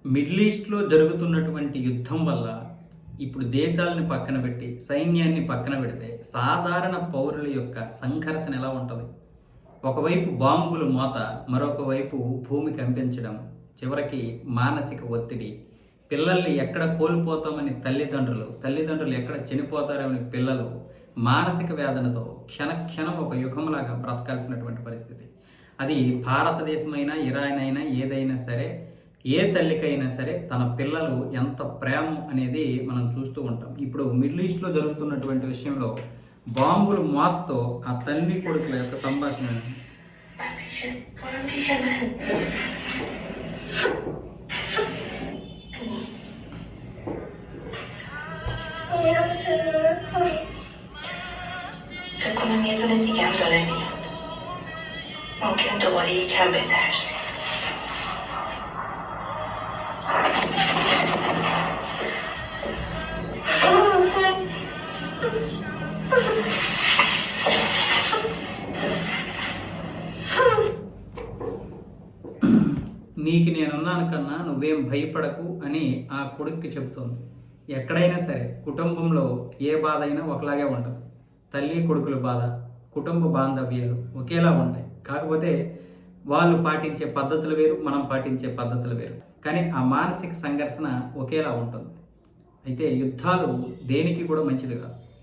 Middle ఈస్ట్‌లో జరుగుతున్నటువంటి యుద్ధం వల్ల ఇప్పుడు దేశాలను పక్కన పెట్టి, సైన్యాన్ని పక్కన పెడితే, సాధారణ పౌరుల యొక్క సంఘర్షణ ఎలా ఉంటది? ఒకవైపు బాంబులు మోత, మరొక వైపు భూమి కంపించడం, చివరికి మానసిక ఒత్తిడి, పిల్లల్ని ఎక్కడ కోల్పోతామని తల్లిదండ్రులు ఎక్కడ చనిపోతారని పిల్లలు మానసిక వేదనతో క్షణక్షణం ఒక యుగంలాగా బ్రతకాల్సినటువంటి పరిస్థితి. అది భారతదేశమైనా, ఇరాన్ అయినా ఏదైనా సరే, ఏ తల్లికైనా సరే తన పిల్లలు ఎంత ప్రేమ అనేది మనం చూస్తూ ఉంటాం. ఇప్పుడు మిడిల్ ఈస్ట్‌లో జరుగుతున్నటువంటి విషయంలో బాంబులు మోతతో ఆ తల్లి కొడుకుల యొక్క సంభాషణ فکر کنم یه دونه دیگه هم داره میاد. ممکن دوباره یکم بترسی. నీకు నేనున్నాను కన్నా నువ్వేం భయపడకు అని ఆ కొడుక్కి చెబుతోంది. ఎక్కడైనా సరే కుటుంబంలో ఏ బాధ అయినా ఒకలాగే ఉంటుంది. తల్లి కొడుకుల బాధ, కుటుంబ బాంధవ్యాలు ఒకేలా ఉంటాయి. కాకపోతే వాళ్ళు పాటించే పద్ధతులు వేరు, మనం పాటించే పద్ధతులు వేరు. కానీ ఆ మానసిక సంఘర్షణ ఒకేలా ఉంటుంది. అయితే యుద్ధాలు దేనికి కూడా మంచిది కాదు.